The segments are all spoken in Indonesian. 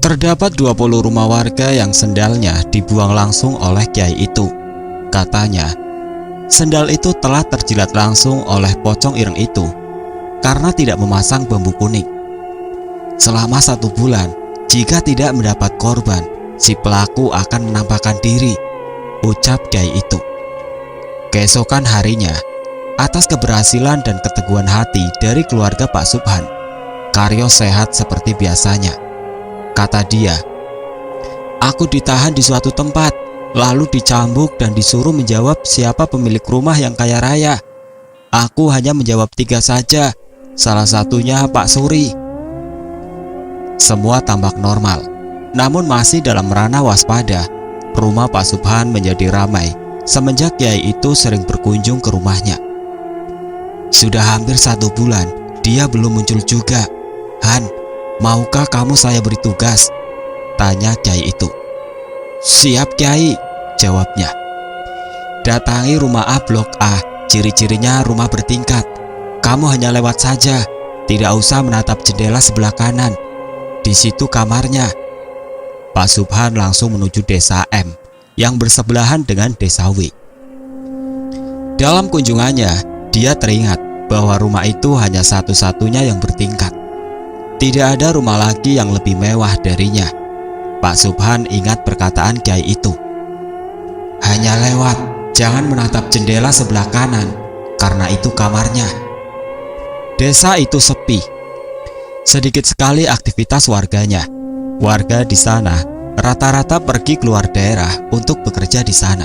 Terdapat 20 rumah warga yang sendalnya dibuang langsung oleh kiai itu. Katanya, sendal itu telah terjilat langsung oleh pocong ireng itu karena tidak memasang bambu kuning. Selama 1 bulan, jika tidak mendapat korban, si pelaku akan menampakkan diri, ucap kiai itu. Keesokan harinya, atas keberhasilan dan keteguhan hati dari keluarga Pak Subhan, Karyo sehat seperti biasanya. Kata dia, "Aku ditahan di suatu tempat, lalu dicambuk dan disuruh menjawab siapa pemilik rumah yang kaya raya. Aku hanya menjawab 3 saja, salah satunya Pak Suri." Semua tampak normal, namun masih dalam ranah waspada. Rumah Pak Subhan menjadi ramai semenjak kiai itu sering berkunjung ke rumahnya. Sudah hampir 1 bulan, dia belum muncul juga. "Han, maukah kamu saya beri tugas?" tanya kiai itu. "Siap kiai," jawabnya. "Datangi rumah A Blok A, ciri-cirinya rumah bertingkat. Kamu hanya lewat saja, tidak usah menatap jendela sebelah kanan. Di situ kamarnya." Pak Subhan langsung menuju desa M yang bersebelahan dengan desa W. Dalam kunjungannya, dia teringat bahwa rumah itu hanya satu-satunya yang bertingkat. Tidak ada rumah lagi yang lebih mewah darinya. Pak Subhan ingat perkataan kiai itu. "Hanya lewat, jangan menatap jendela sebelah kanan, karena itu kamarnya." Desa itu sepi. Sedikit sekali aktivitas warganya. Warga di sana rata-rata pergi keluar daerah untuk bekerja di sana.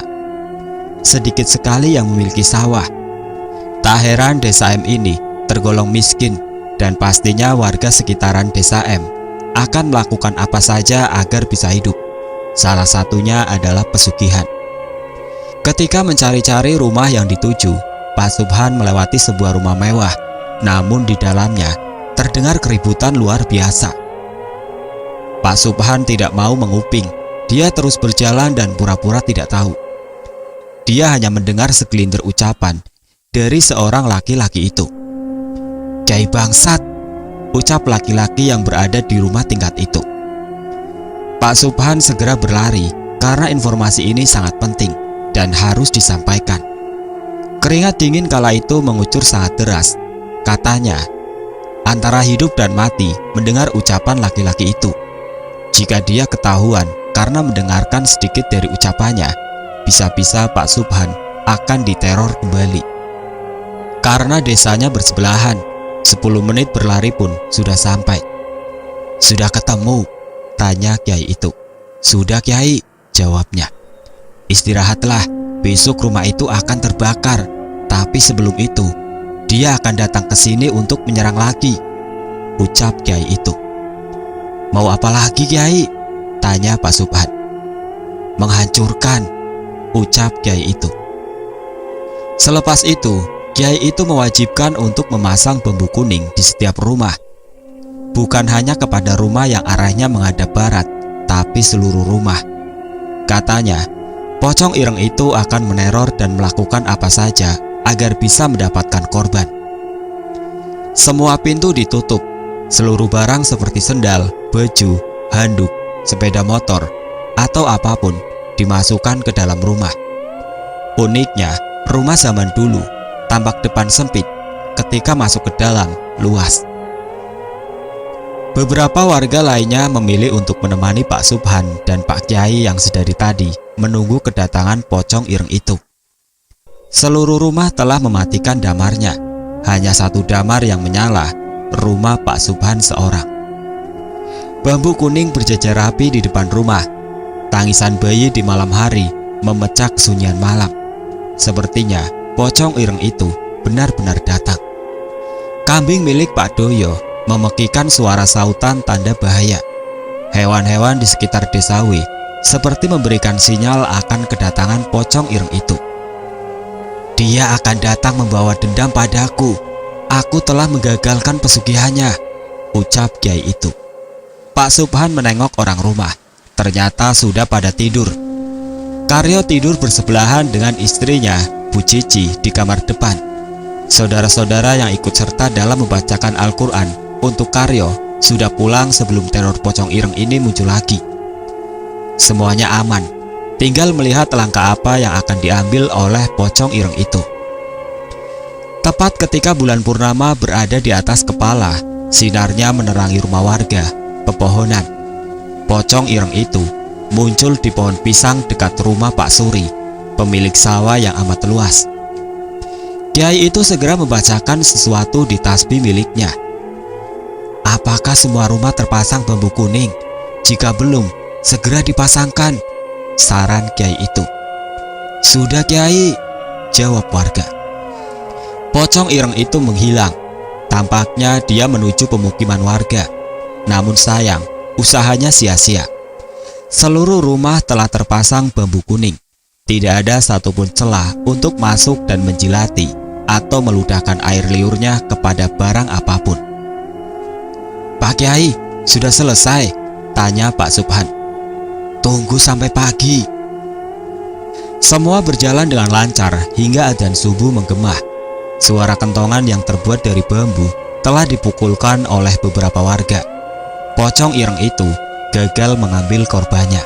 Sedikit sekali yang memiliki sawah. Tak heran desa M ini tergolong miskin, dan pastinya warga sekitaran desa M akan melakukan apa saja agar bisa hidup. Salah satunya adalah pesugihan. Ketika mencari-cari rumah yang dituju, Pak Subhan melewati sebuah rumah mewah, namun di dalamnya terdengar keributan luar biasa. Pak Subhan tidak mau menguping. Dia terus berjalan dan pura-pura tidak tahu. Dia hanya mendengar segelintir ucapan dari seorang laki-laki itu. "Kiai bangsat," ucap laki-laki yang berada di rumah tingkat itu. Pak Subhan segera berlari karena informasi ini sangat penting dan harus disampaikan. Keringat dingin kala itu mengucur sangat deras. Katanya, antara hidup dan mati mendengar ucapan laki-laki itu. Jika dia ketahuan karena mendengarkan sedikit dari ucapannya, bisa-bisa Pak Subhan akan diteror kembali. Karena desanya bersebelahan, 10 menit berlari pun sudah sampai. "Sudah ketemu?" tanya kiai itu. "Sudah kiai," jawabnya. "Istirahatlah, besok rumah itu akan terbakar. Tapi sebelum itu, dia akan datang ke sini untuk menyerang lagi," ucap kiai itu. "Mau apa lagi kiai?" tanya Pak Subhan. "Menghancurkan," ucap kiai itu. Selepas itu, kiai itu mewajibkan untuk memasang bambu kuning di setiap rumah. Bukan hanya kepada rumah yang arahnya menghadap barat, tapi seluruh rumah. Katanya, pocong ireng itu akan meneror dan melakukan apa saja agar bisa mendapatkan korban. Semua pintu ditutup. Seluruh barang seperti sendal, baju, handuk, sepeda motor, atau apapun dimasukkan ke dalam rumah. Uniknya, rumah zaman dulu tampak depan sempit, ketika masuk ke dalam luas. Beberapa warga lainnya memilih untuk menemani Pak Subhan dan Pak Kiai yang sedari tadi menunggu kedatangan pocong ireng itu. Seluruh rumah telah mematikan damarnya. Hanya 1 damar yang menyala, rumah Pak Subhan seorang. Bambu kuning berjejer rapi di depan rumah. Tangisan bayi di malam hari memecah kesunyian malam. Sepertinya pocong ireng itu benar-benar datang. Kambing milik Pak Doyo memekikan suara sautan tanda bahaya. Hewan-hewan di sekitar desa W seperti memberikan sinyal akan kedatangan pocong ireng itu. "Dia akan datang membawa dendam padaku. Aku telah menggagalkan pesugihannya," ucap kiai itu. Pak Subhan menengok orang rumah. Ternyata sudah pada tidur. Karyo tidur bersebelahan dengan istrinya, Bu Cici, di kamar depan. Saudara-saudara yang ikut serta dalam membacakan Al-Quran untuk Karyo sudah pulang sebelum teror pocong ireng ini muncul lagi. Semuanya aman, tinggal melihat langkah apa yang akan diambil oleh pocong ireng itu. Tepat ketika bulan purnama berada di atas kepala, sinarnya menerangi rumah warga, pepohonan. Pocong ireng itu muncul di pohon pisang dekat rumah Pak Suri, pemilik sawah yang amat luas. Kiai itu segera membacakan sesuatu di tasbih miliknya. Apakah semua rumah terpasang bambu kuning? Jika belum, segera dipasangkan, saran Kiai itu. Sudah Kiai, jawab warga. Pocong ireng itu menghilang. Tampaknya dia menuju pemukiman warga. Namun sayang, usahanya sia-sia. Seluruh rumah telah terpasang bambu kuning. Tidak ada satupun celah untuk masuk dan menjilati atau meludahkan air liurnya kepada barang apapun. Pak Kiai, sudah selesai? Tanya Pak Subhan. Tunggu sampai pagi. Semua berjalan dengan lancar hingga adzan subuh menggema. Suara kentongan yang terbuat dari bambu telah dipukulkan oleh beberapa warga. Pocong ireng itu gagal mengambil korbannya.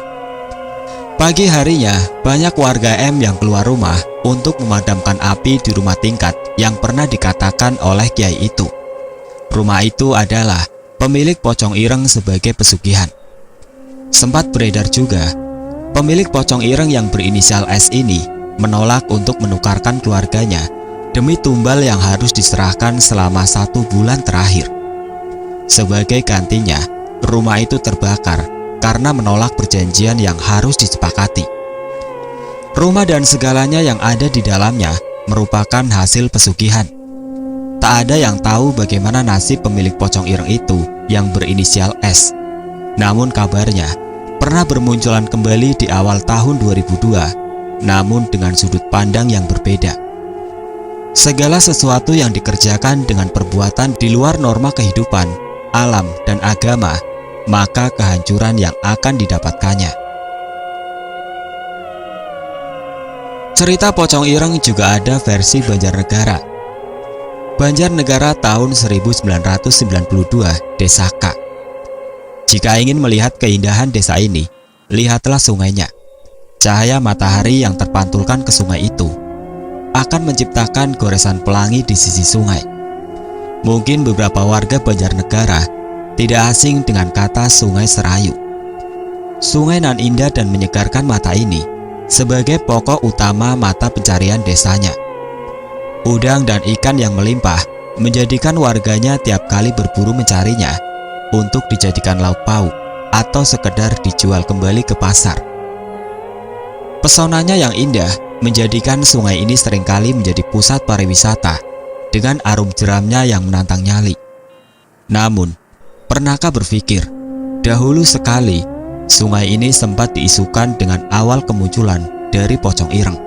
Pagi harinya, banyak warga M yang keluar rumah untuk memadamkan api di rumah tingkat yang pernah dikatakan oleh Kiai itu. Rumah itu adalah pemilik pocong ireng sebagai pesugihan. Sempat beredar juga, pemilik pocong ireng yang berinisial S ini menolak untuk menukarkan keluarganya demi tumbal yang harus diserahkan selama 1 bulan terakhir. Sebagai gantinya, rumah itu terbakar karena menolak perjanjian yang harus disepakati. Rumah dan segalanya yang ada di dalamnya merupakan hasil pesugihan. Tak ada yang tahu bagaimana nasib pemilik pocong ireng itu yang berinisial S. Namun kabarnya pernah bermunculan kembali di awal tahun 2002, namun dengan sudut pandang yang berbeda. Segala sesuatu yang dikerjakan dengan perbuatan di luar norma kehidupan, alam, dan agama, maka kehancuran yang akan didapatkannya. Cerita pocong ireng juga ada versi Banjarnegara. Banjarnegara tahun 1992, Desa K. Jika ingin melihat keindahan desa ini, lihatlah sungainya. Cahaya matahari yang terpantulkan ke sungai itu akan menciptakan goresan pelangi di sisi sungai. Mungkin beberapa warga Banjarnegara tidak asing dengan kata Sungai Serayu. Sungai nan indah dan menyegarkan mata ini sebagai pokok utama mata pencarian desanya. Udang dan ikan yang melimpah menjadikan warganya tiap kali berburu mencarinya untuk dijadikan lauk pauk atau sekedar dijual kembali ke pasar. Pesonanya yang indah menjadikan sungai ini seringkali menjadi pusat pariwisata dengan arum jeramnya yang menantang nyali. Namun, pernahkah berpikir, dahulu sekali sungai ini sempat diisukan dengan awal kemunculan dari pocong ireng.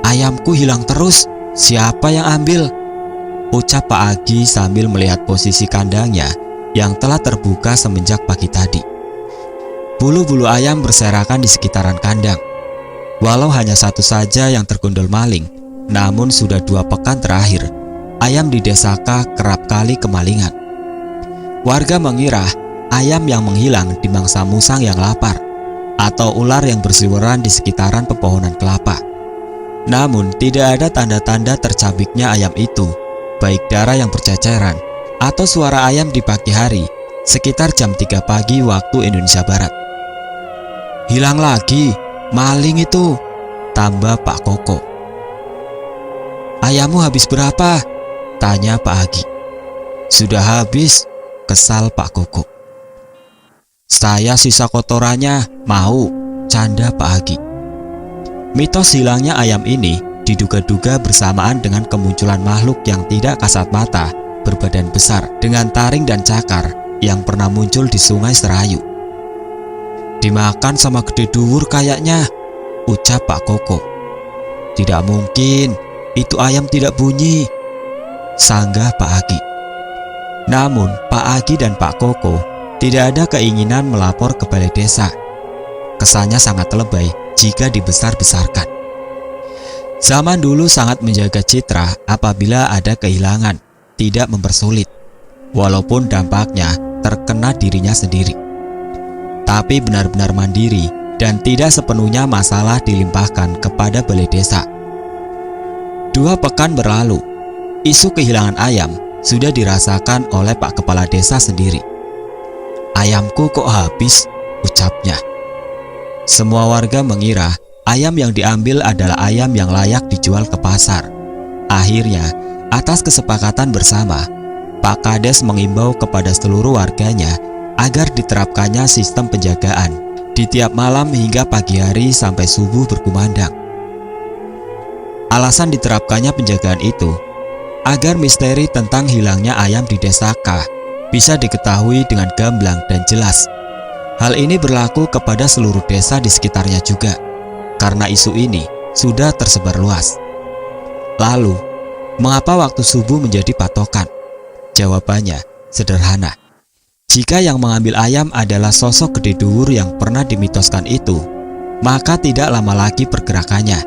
Ayamku hilang terus, siapa yang ambil? Ucap Pak Agi sambil melihat posisi kandangnya yang telah terbuka semenjak pagi tadi. Bulu-bulu ayam berserakan di sekitaran kandang. Walau hanya satu saja yang tergondol maling, namun sudah 2 pekan terakhir, ayam di Desa K kerap kali kemalingan. Warga mengira ayam yang menghilang dimangsa musang yang lapar, atau ular yang berseliweran di sekitaran pepohonan kelapa. Namun tidak ada tanda-tanda tercabiknya ayam itu, baik darah yang berceceran, atau suara ayam di pagi hari, sekitar jam 3 pagi waktu Indonesia Barat. Hilang lagi, maling itu, tambah Pak Koko. Ayammu habis berapa? Tanya Pak Agi. Sudah habis, kesal Pak Koko. Saya sisa kotorannya, mau, canda Pak Agi. Mitos hilangnya ayam ini diduga-duga bersamaan dengan kemunculan makhluk yang tidak kasat mata, berbadan besar dengan taring dan cakar yang pernah muncul di Sungai Serayu. Dimakan sama gede dhuwur kayaknya, ucap Pak Koko. Tidak mungkin, itu ayam tidak bunyi, sanggah Pak Agi. Namun Pak Agi dan Pak Koko tidak ada keinginan melapor ke balai desa. Kesannya sangat lebay jika dibesar-besarkan. Zaman dulu sangat menjaga citra apabila ada kehilangan, tidak mempersulit. walaupun dampaknya terkena dirinya sendiri. Tapi benar-benar mandiri dan tidak sepenuhnya masalah dilimpahkan kepada balai desa. 2 pekan berlalu, isu kehilangan ayam sudah dirasakan oleh Pak Kepala Desa sendiri. "Ayamku kok habis?" ucapnya. Semua warga mengira ayam yang diambil adalah ayam yang layak dijual ke pasar. Akhirnya, atas kesepakatan bersama, Pak Kades mengimbau kepada seluruh warganya agar diterapkannya sistem penjagaan di tiap malam hingga pagi hari sampai subuh berkumandang. Alasan diterapkannya penjagaan itu agar misteri tentang hilangnya ayam di Desa K bisa diketahui dengan gamblang dan jelas. Hal ini berlaku kepada seluruh desa di sekitarnya juga, karena isu ini sudah tersebar luas. Lalu, mengapa waktu subuh menjadi patokan? Jawabannya sederhana. Jika yang mengambil ayam adalah sosok gede duwur yang pernah dimitoskan itu, maka tidak lama lagi pergerakannya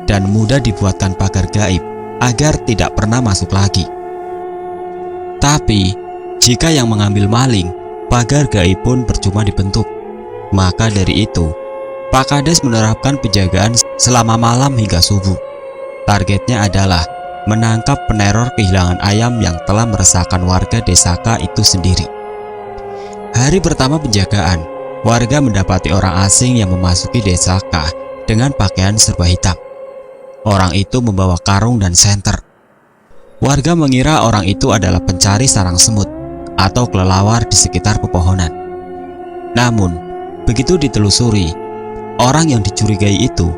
dan mudah dibuatkan pagar gaib agar tidak pernah masuk lagi. Tapi, jika yang mengambil maling, pagar gaib pun percuma dibentuk. Maka dari itu, Pak Kades menerapkan penjagaan selama malam hingga subuh. Targetnya adalah menangkap peneror kehilangan ayam yang telah meresahkan warga Desa K itu sendiri. Hari pertama penjagaan, warga mendapati orang asing yang memasuki Desa K dengan pakaian serba hitam. Orang itu membawa karung dan senter. Warga mengira orang itu adalah pencari sarang semut atau kelelawar di sekitar pepohonan. Namun, begitu ditelusuri, orang yang dicurigai itu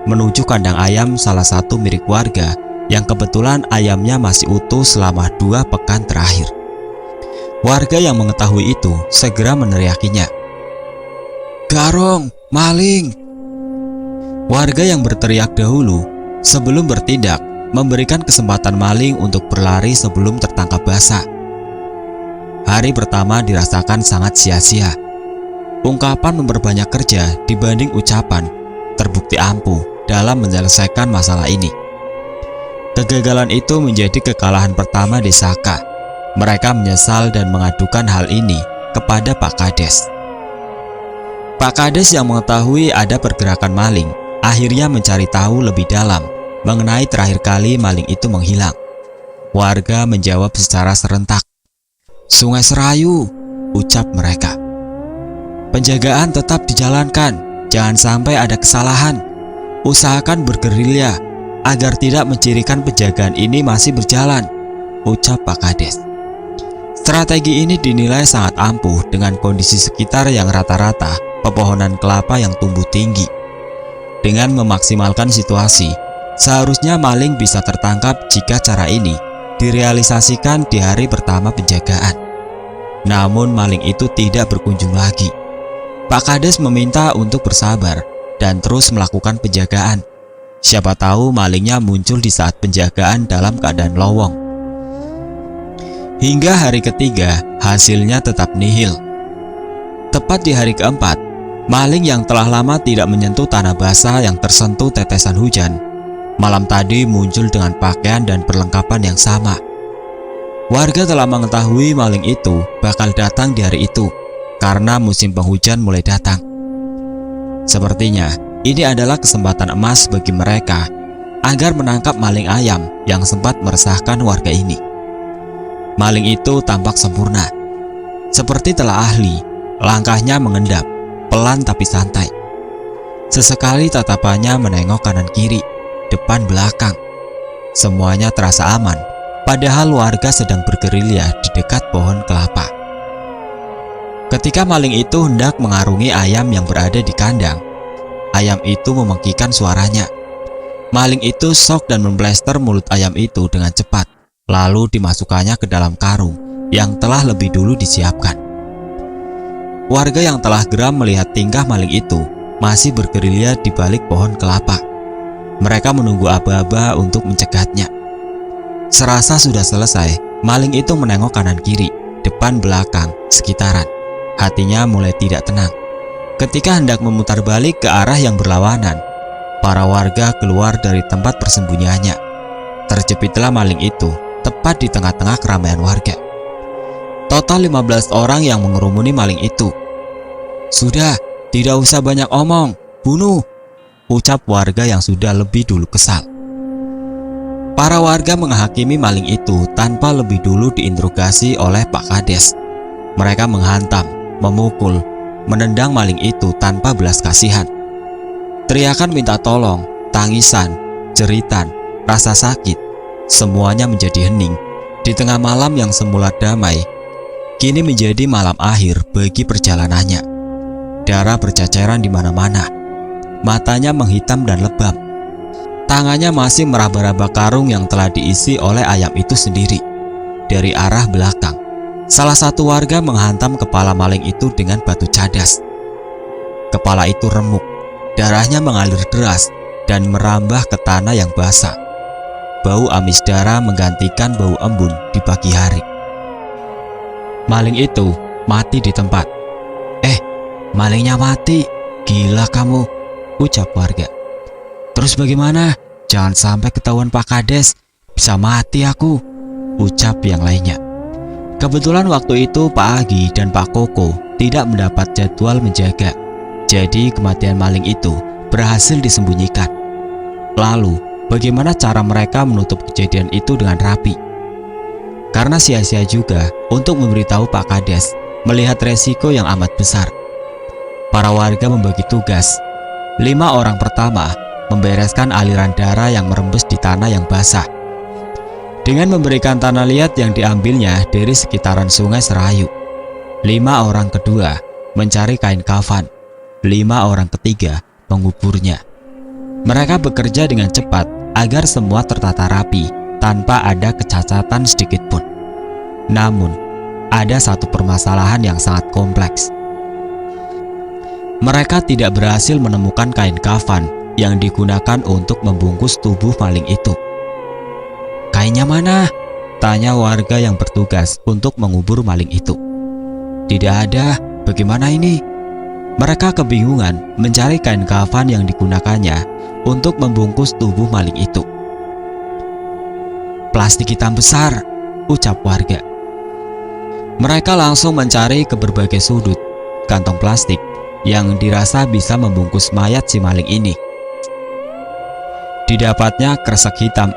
menuju kandang ayam salah satu milik warga yang kebetulan ayamnya masih utuh selama 2 pekan terakhir. Warga yang mengetahui itu segera meneriakinya, "Garong, maling!" Warga yang berteriak dahulu sebelum bertindak memberikan kesempatan maling untuk berlari sebelum tertangkap basah. Hari pertama dirasakan sangat sia-sia. Ungkapan memperbanyak kerja dibanding ucapan terbukti ampuh dalam menyelesaikan masalah ini. Kegagalan itu menjadi kekalahan pertama Desa K. Mereka menyesal dan mengadukan hal ini kepada Pak Kades. Pak Kades yang mengetahui ada pergerakan maling akhirnya mencari tahu lebih dalam mengenai terakhir kali maling itu menghilang. Warga menjawab secara serentak, "Sungai Serayu," ucap mereka. "Penjagaan tetap dijalankan, jangan sampai ada kesalahan. Usahakan bergerilya agar tidak mencirikan penjagaan ini masih berjalan," ucap Pak Kades. Strategi ini dinilai sangat ampuh dengan kondisi sekitar yang rata-rata pepohonan kelapa yang tumbuh tinggi. Dengan memaksimalkan situasi, seharusnya maling bisa tertangkap jika cara ini direalisasikan di hari pertama penjagaan. Namun maling itu tidak berkunjung lagi. Pak Kades meminta untuk bersabar dan terus melakukan penjagaan. Siapa tahu malingnya muncul di saat penjagaan dalam keadaan lowong. Hingga hari ketiga, hasilnya tetap nihil. Tepat di hari keempat, maling yang telah lama tidak menyentuh tanah basah yang tersentuh tetesan hujan, malam tadi muncul dengan pakaian dan perlengkapan yang sama. Warga telah mengetahui maling itu bakal datang di hari itu karena musim penghujan mulai datang. Sepertinya ini adalah kesempatan emas bagi mereka agar menangkap maling ayam yang sempat meresahkan warga ini. Maling itu tampak sempurna. Seperti telah ahli, langkahnya mengendap, pelan tapi santai. Sesekali tatapannya menengok kanan kiri, depan belakang. Semuanya terasa aman, padahal warga sedang bergerilya di dekat pohon kelapa. Ketika maling itu hendak mengarungi ayam yang berada di kandang, ayam itu memengkikan suaranya. Maling itu sok dan memplester mulut ayam itu dengan cepat, lalu dimasukkannya ke dalam karung yang telah lebih dulu disiapkan. Warga yang telah geram melihat tingkah maling itu masih bergerilya di balik pohon kelapa. Mereka menunggu aba-aba untuk mencegatnya. Serasa sudah selesai, maling itu menengok kanan kiri, depan belakang, sekitaran. Hatinya mulai tidak tenang. Ketika hendak memutar balik ke arah yang berlawanan, para warga keluar dari tempat persembunyiannya. Terjepitlah maling itu tepat di tengah-tengah keramaian warga. Total 15 orang yang mengerumuni maling itu. "Sudah, tidak usah banyak omong, bunuh," ucap warga yang sudah lebih dulu kesal. Para warga menghakimi maling itu tanpa lebih dulu diinterogasi oleh Pak Kades. Mereka menghantam, memukul, menendang maling itu tanpa belas kasihan. Teriakan minta tolong, tangisan, jeritan, rasa sakit, semuanya menjadi hening di tengah malam yang semula damai. Kini menjadi malam akhir bagi perjalanannya. Darah berceceran di mana-mana. Matanya menghitam dan lebam. Tangannya masih meraba-raba karung yang telah diisi oleh ayam itu sendiri. Dari arah belakang, salah satu warga menghantam kepala maling itu dengan batu cadas. Kepala itu remuk, darahnya mengalir deras dan merambah ke tanah yang basah. Bau amis darah menggantikan bau embun di pagi hari. Maling itu mati di tempat. Malingnya mati, gila kamu, ucap warga. "Terus bagaimana? Jangan sampai ketahuan Pak Kades, bisa mati aku," ucap yang lainnya. Kebetulan waktu itu Pak Agi dan Pak Koko tidak mendapat jadwal menjaga, jadi kematian maling itu berhasil disembunyikan. Lalu, bagaimana cara mereka menutup kejadian itu dengan rapi? Karena sia-sia juga untuk memberitahu Pak Kades melihat resiko yang amat besar. Para warga membagi tugas. 5 orang pertama membereskan aliran darah yang merembes di tanah yang basah dengan memberikan tanah liat yang diambilnya dari sekitaran sungai Serayu. 5 orang kedua mencari kain kafan. 5 orang ketiga menguburnya. Mereka bekerja dengan cepat agar semua tertata rapi tanpa ada kecacatan sedikit pun. Namun, ada satu permasalahan yang sangat kompleks. Mereka tidak berhasil menemukan kain kafan yang digunakan untuk membungkus tubuh maling itu. "Kainnya mana?" tanya warga yang bertugas untuk mengubur maling itu. "Tidak ada, bagaimana ini?" Mereka kebingungan mencari kain kafan yang digunakannya untuk membungkus tubuh maling itu. "Plastik hitam besar," ucap warga. Mereka langsung mencari ke berbagai sudut kantong plastik yang dirasa bisa membungkus mayat si maling ini. Didapatnya kresek hitam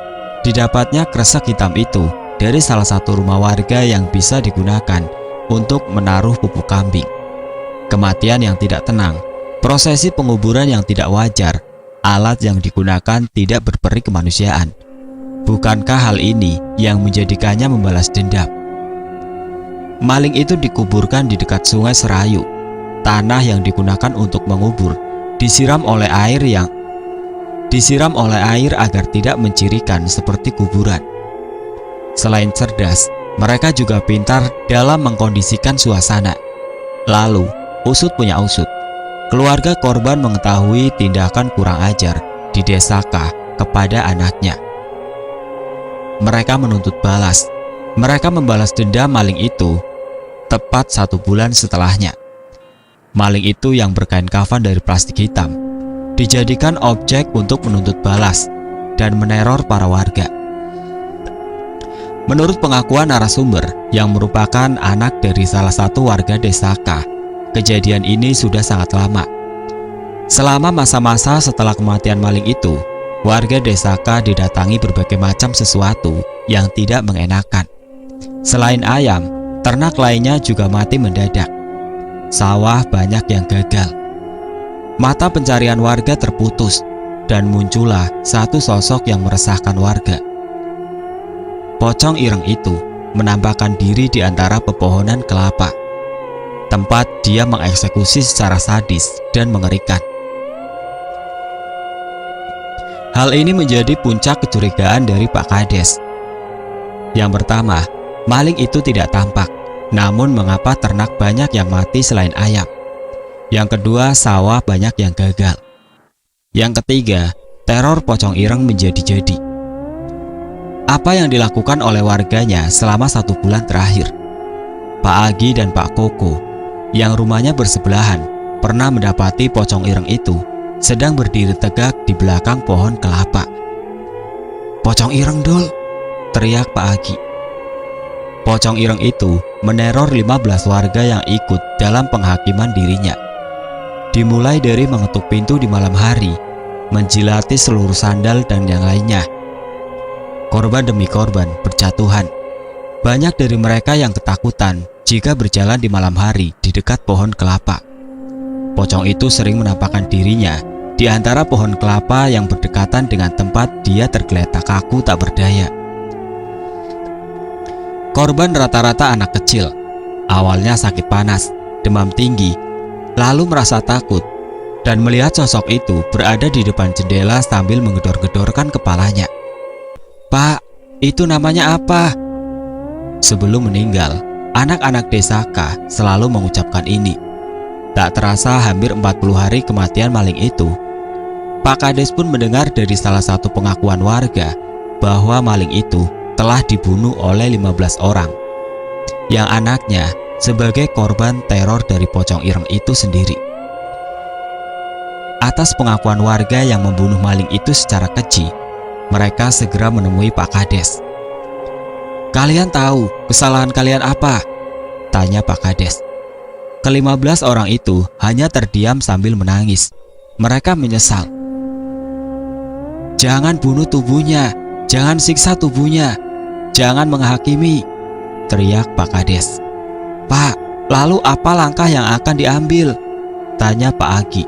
itu dari salah satu rumah warga yang bisa digunakan untuk menaruh pupuk kambing. Kematian yang tidak tenang, prosesi penguburan yang tidak wajar, alat yang digunakan tidak berperi kemanusiaan. Bukankah hal ini yang menjadikannya membalas dendam? Maling itu dikuburkan di dekat sungai Serayu. Tanah yang digunakan untuk mengubur disiram oleh air agar tidak mencirikan seperti kuburan. Selain cerdas, mereka juga pintar dalam mengkondisikan suasana. Lalu, usut punya usut. Keluarga korban mengetahui tindakan kurang ajar di desa K kepada anaknya. Mereka menuntut balas. Mereka membalas dendam maling itu tepat 1 bulan setelahnya. Maling itu yang berkain kafan dari plastik hitam dijadikan objek untuk menuntut balas dan meneror para warga. Menurut pengakuan narasumber yang merupakan anak dari salah satu warga desa K, kejadian ini sudah sangat lama. Selama masa-masa setelah kematian maling itu, warga desa K didatangi berbagai macam sesuatu yang tidak mengenakan. Selain ayam, ternak lainnya juga mati mendadak. Sawah banyak yang gagal. Mata pencarian warga terputus dan muncullah satu sosok yang meresahkan warga. Pocong ireng itu menampakkan diri di antara pepohonan kelapa, tempat dia mengeksekusi secara sadis dan mengerikan. Hal ini menjadi puncak kecurigaan dari Pak Kades. Yang pertama, maling itu tidak tampak. Namun mengapa ternak banyak yang mati selain ayam? Yang kedua, sawah banyak yang gagal. Yang ketiga, teror pocong ireng menjadi-jadi. Apa yang dilakukan oleh warganya selama 1 bulan terakhir? Pak Agi dan Pak Koko yang rumahnya bersebelahan pernah mendapati pocong ireng itu sedang berdiri tegak di belakang pohon kelapa. "Pocong ireng, Dul!" teriak Pak Agi. Pocong Ireng itu meneror 15 warga yang ikut dalam penghakiman dirinya. Dimulai dari mengetuk pintu di malam hari, menjilati seluruh sandal dan yang lainnya. Korban demi korban berjatuhan. Banyak dari mereka yang ketakutan jika berjalan di malam hari di dekat pohon kelapa. Pocong itu sering menampakkan dirinya di antara pohon kelapa yang berdekatan dengan tempat dia tergeletak kaku tak berdaya. Korban rata-rata anak kecil. Awalnya sakit panas, demam tinggi, lalu merasa takut dan melihat sosok itu berada di depan jendela sambil menggedor-gedorkan kepalanya. "Pak, itu namanya apa?" Sebelum meninggal, anak-anak desa K selalu mengucapkan ini. Tak terasa hampir 40 hari kematian maling itu, Pak Kades pun mendengar dari salah satu pengakuan warga bahwa maling itu telah dibunuh oleh 15 orang, yang anaknya sebagai korban teror dari Pocong Ireng itu sendiri. Atas pengakuan warga yang membunuh maling itu secara keji, mereka segera menemui Pak Kades. "Kalian tahu kesalahan kalian apa?" tanya Pak Kades. Ke-15 orang itu hanya terdiam sambil menangis. Mereka menyesal. "Jangan bunuh tubuhnya, jangan siksa tubuhnya, jangan menghakimi," teriak Pak Kades. "Pak, lalu apa langkah yang akan diambil?" tanya Pak Agi.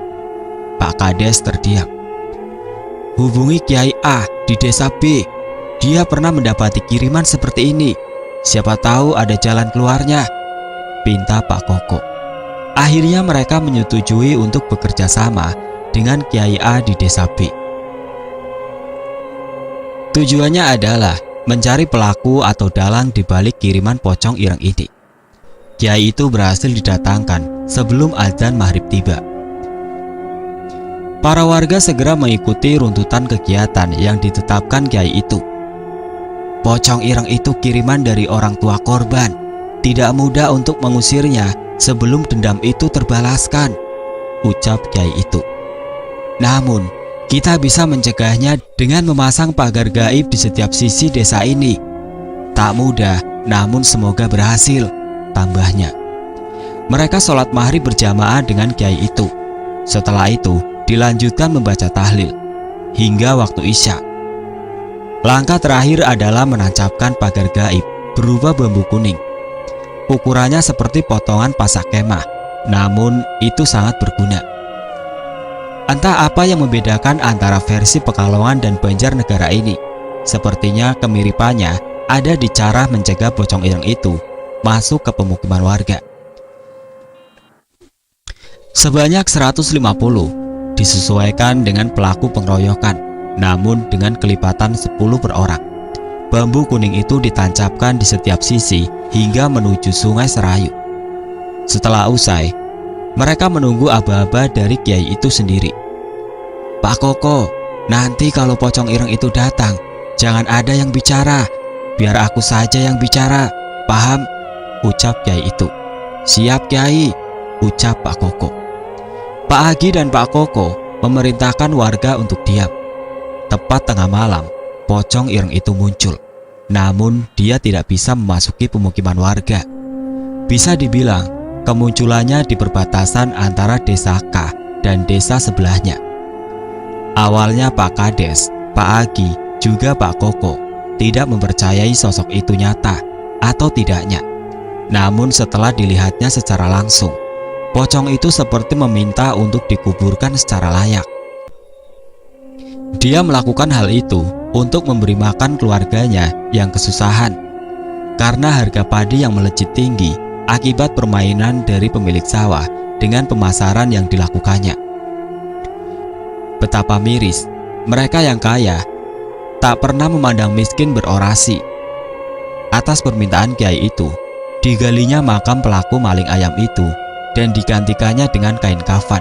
Pak Kades terdiam. "Hubungi Kiai A di desa B. Dia pernah mendapati kiriman seperti ini. Siapa tahu ada jalan keluarnya," pinta Pak Koko. Akhirnya mereka menyetujui untuk bekerja sama dengan Kiai A di desa B. Tujuannya adalah mencari pelaku atau dalang di balik kiriman Pocong Ireng ini. Kiai itu berhasil didatangkan sebelum azan maghrib tiba. Para warga segera mengikuti runtutan kegiatan yang ditetapkan Kiai itu. "Pocong Ireng itu kiriman dari orang tua korban. Tidak mudah untuk mengusirnya sebelum dendam itu terbalaskan," ucap Kiai itu. "Namun, kita bisa mencegahnya dengan memasang pagar gaib di setiap sisi desa ini. Tak mudah, namun semoga berhasil," tambahnya. Mereka sholat maghrib berjamaah dengan Kiai itu. Setelah itu, dilanjutkan membaca tahlil hingga waktu isya. Langkah terakhir adalah menancapkan pagar gaib berupa bambu kuning. Ukurannya seperti potongan pasak kemah, namun itu sangat berguna. Entah apa yang membedakan antara versi Pekalongan dan Banjarnegara ini. Sepertinya kemiripannya ada di cara mencegah Pocong Ireng itu masuk ke pemukiman warga. Sebanyak 150 disesuaikan dengan pelaku pengeroyokan, namun dengan kelipatan 10 per orang. Bambu kuning itu ditancapkan di setiap sisi hingga menuju Sungai Serayu. Setelah usai, mereka menunggu aba-aba dari Kiai itu sendiri. "Pak Koko, nanti kalau Pocong Ireng itu datang, jangan ada yang bicara. Biar aku saja yang bicara, paham?" ucap Kiai itu. "Siap Kiai," ucap Pak Koko. Pak Agi dan Pak Koko memerintahkan warga untuk diam. Tepat tengah malam, Pocong Ireng itu muncul. Namun dia tidak bisa memasuki pemukiman warga. Bisa dibilang kemunculannya di perbatasan antara desa K dan desa sebelahnya. Awalnya Pak Kades, Pak Agi, juga Pak Koko tidak mempercayai sosok itu nyata atau tidaknya. Namun setelah dilihatnya secara langsung, Pocong itu seperti meminta untuk dikuburkan secara layak. Dia melakukan hal itu untuk memberi makan keluarganya yang kesusahan karena harga padi yang melejit tinggi akibat permainan dari pemilik sawah dengan pemasaran yang dilakukannya. Betapa miris, mereka yang kaya tak pernah memandang miskin berorasi. Atas permintaan Kiai itu, digalinya makam pelaku maling ayam itu dan digantikannya dengan kain kafan.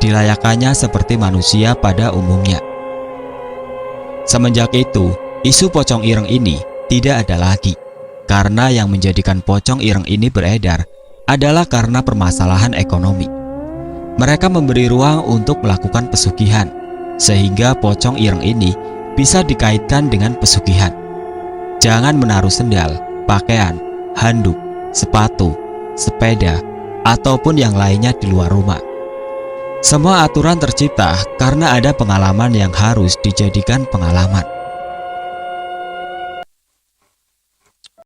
Dilayakannya seperti manusia pada umumnya. Semenjak itu, isu Pocong Ireng ini tidak ada lagi, karena yang menjadikan Pocong Ireng ini beredar adalah karena permasalahan ekonomi. Mereka memberi ruang untuk melakukan pesugihan, sehingga Pocong Ireng ini bisa dikaitkan dengan pesugihan. Jangan menaruh sendal pakaian, handuk, sepatu, sepeda, ataupun yang lainnya di luar rumah. Semua aturan tercipta karena ada pengalaman yang harus dijadikan pengalaman.